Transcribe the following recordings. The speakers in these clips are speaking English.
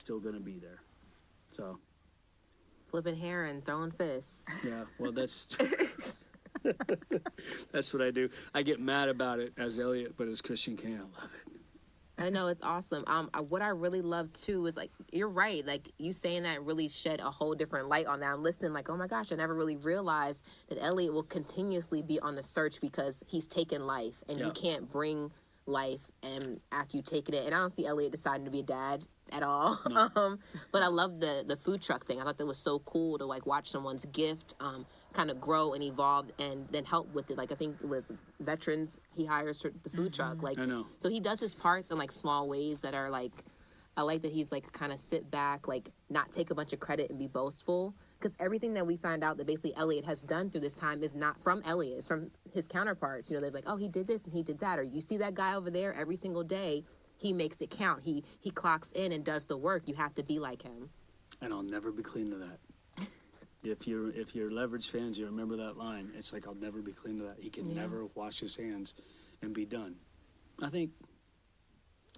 still going to be there. So, Flipping hair and throwing fists. yeah, well, that's that's what I do. I get mad about it as Elliot, but as Christian Kane, I love it. I know it's awesome. What I really love too is like you're right. Like you saying that really shed a whole different light on that. I'm listening, like, oh my gosh, I never really realized that Elliot will continuously be on the search because he's taken life, and Yeah. you can't bring life and after you taken it. And I don't see Elliot deciding to be a dad at all. No. But I love the food truck thing. I thought that was so cool to like watch someone's gift kind of grow and evolve and then help with it. Like I think it was veterans he hires for the food truck. Like I know. so he does his parts in like small ways that are like I like that he's like kind of sit back, like not take a bunch of credit and be boastful. Because everything that we find out that basically Elliot has done through this time is not from Elliot, it's from his counterparts. You know, they're like, oh, he did this and he did that. Or you see that guy over there every single day, he makes it count. He clocks in and does the work. You have to be like him. And I'll never be clean to that. If you're Leverage fans, you remember that line. It's like, I'll never be clean to that. He can never wash his hands and be done. I think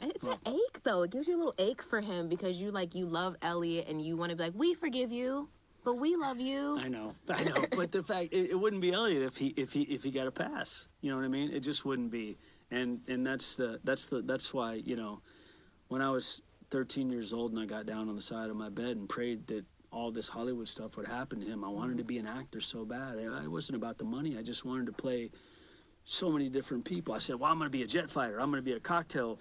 It's an ache though. It gives you a little ache for him because you love Elliot and you want to be like, we forgive you, but we love you. I know. But the fact it wouldn't be Elliot if he got a pass. You know what I mean? It just wouldn't be. And that's why, you know, when I was 13 years old and I got down on the side of my bed and prayed that all this Hollywood stuff would happen to him, I wanted to be an actor so bad. It wasn't about the money. I just wanted to play so many different people. I said, well, I'm going to be a jet fighter. I'm going to be a cocktail.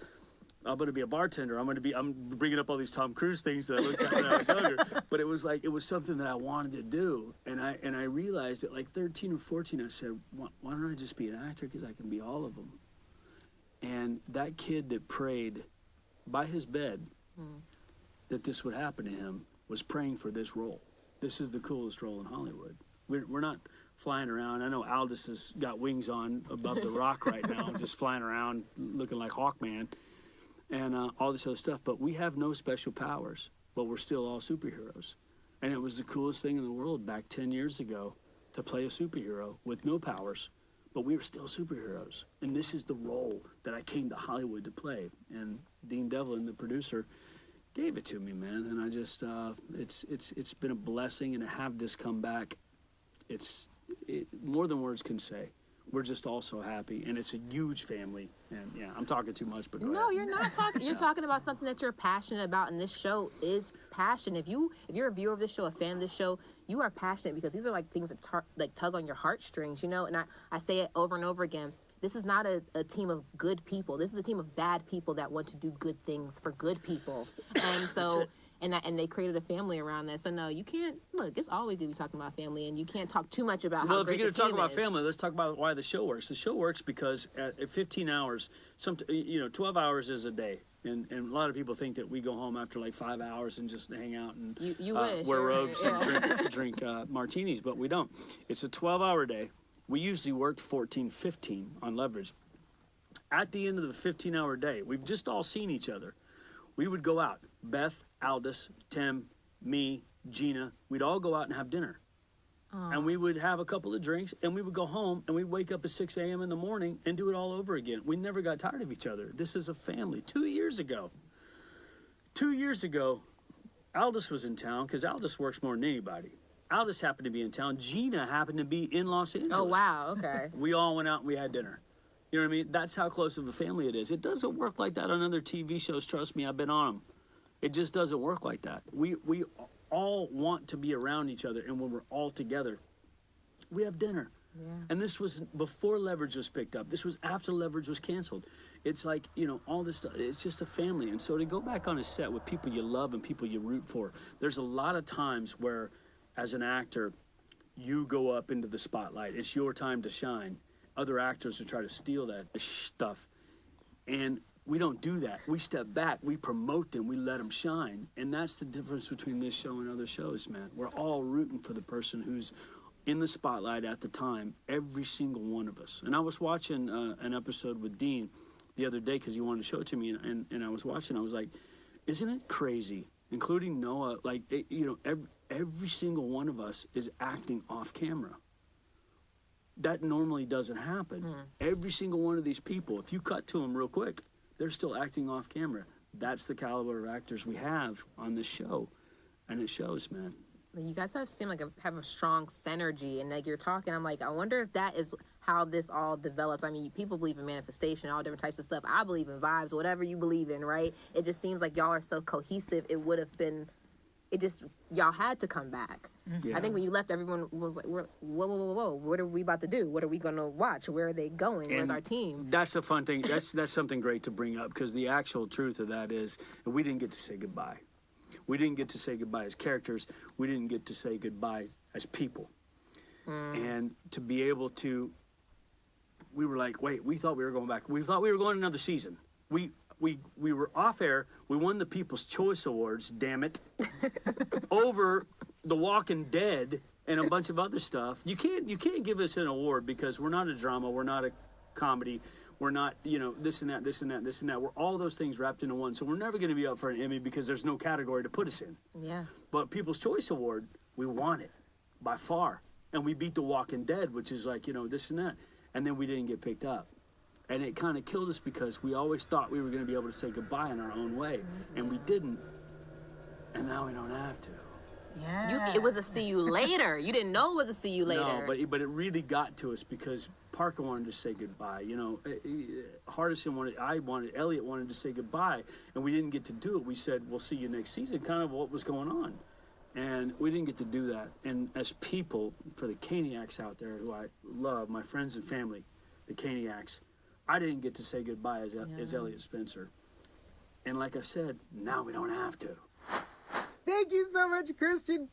I'm going to be a bartender. I'm bringing up all these Tom Cruise things that I looked at when I was younger. But it was something that I wanted to do. And I realized at like 13 or 14, I said, why don't I just be an actor? Because I can be all of them. And that kid that prayed by his bed that this would happen to him was praying for this role. This is the coolest role in Hollywood. We're not flying around. I know Aldous has got wings on above the rock right now, just flying around looking like Hawkman and all this other stuff. But we have no special powers, but we're still all superheroes. And it was the coolest thing in the world back 10 years ago to play a superhero with no powers, but we were still superheroes. And this is the role that I came to Hollywood to play. And Dean Devlin, the producer, gave it to me, man. And I just, it's been a blessing. And to have this come back, it's more than words can say. We're just all so happy, and it's a huge family. And yeah, I'm talking too much, but go No, ahead. you're not talking. You're talking about something that you're passionate about, and this show is passion. If you're a viewer of this show, a fan of this show, you are passionate because these are like things that tug on your heartstrings, you know. And I say it over and over again. This is not a team of good people. This is a team of bad people that want to do good things for good people. And so. And they created a family around that. So no, you can't look. It's always gonna be talking about family, and you can't talk too much about how Well, if great you're going the to talk team about is. family, let's talk about why the show works. The show works because at 15 hours, 12 hours is a day. And a lot of people think that we go home after like 5 hours and just hang out and You wish, wear you're right, robes and drink martinis, but we don't. It's a 12-hour day. We usually work 14, 15 on Leverage. At the end of the 15-hour day, we've just all seen each other. We would go out. Beth, Aldous, Tim, me, Gina, we'd all go out and have dinner. And we would have a couple of drinks, and we would go home, and we'd wake up at 6 a.m. in the morning and do it all over again. We never got tired of each other. This is a family. 2 years ago, Aldous was in town because Aldous works more than anybody. Aldous happened to be in town. Gina happened to be in Los Angeles. Oh wow, okay. We all went out and we had dinner. You know what I mean? That's how close of a family it is. It doesn't work like that on other TV shows. Trust me, I've been on them. It just doesn't work like that. We all want to be around each other, and when we're all together, we have dinner. Yeah. And this was before Leverage was picked up. This was after Leverage was canceled. It's like, all this stuff. It's just a family. And so to go back on a set with people you love and people you root for, there's a lot of times where, as an actor, you go up into the spotlight. It's your time to shine. Other actors will try to steal that stuff. And we don't do that. We step back, we promote them, we let them shine. And that's the difference between this show and other shows, man. We're all rooting for the person who's in the spotlight at the time, every single one of us. And I was watching an episode with Dean the other day because he wanted to show it to me. And I was watching, I was like, isn't it crazy, including Noah, like, every single one of us is acting off camera. That normally doesn't happen. Every single one of these people, if you cut to them real quick, they're still acting off camera. that's the caliber of actors we have on this show, and it shows, man. You guys seem like have a strong synergy, and like you're talking, I'm like, I wonder if that is how this all develops. I mean, people believe in manifestation, all different types of stuff. I believe in vibes, whatever you believe in, right? It just seems like y'all are so cohesive. It would have been, y'all had to come back. Yeah. I think when you left, everyone was like, whoa, whoa, whoa, whoa, what are we about to do? What are we going to watch? Where are they going? Where's And our team? That's the fun thing. That's something great to bring up, because the actual truth of that is we didn't get to say goodbye. We didn't get to say goodbye as characters. We didn't get to say goodbye as people. And to be able to, we were like, wait, we thought we were going back. We thought we were going another season. We were off air. We won the People's Choice Awards, damn it, over The Walking Dead and a bunch of other stuff. You can't give us an award because we're not a drama. We're not a comedy. We're not, this and that, this and that, this and that. We're all those things wrapped into one. So we're never going to be up for an Emmy because there's no category to put us in. Yeah. But People's Choice Award, we won it by far. And we beat The Walking Dead, which is like, this and that. And then we didn't get picked up. And it kind of killed us because we always thought we were going to be able to say goodbye in our own way. And we didn't. And now we don't have to. Yeah. It was a see you later. You didn't know it was a see you later. No, but it really got to us because Parker wanted to say goodbye. Hardison wanted, Elliot wanted to say goodbye, and we didn't get to do it. We said, we'll see you next season, kind of what was going on. And we didn't get to do that. And as people, for the Caniacs out there who I love, my friends and family, the Caniacs, I didn't get to say goodbye as Elliot Spencer. And like I said, now we don't have to. Thank you so much, Christian.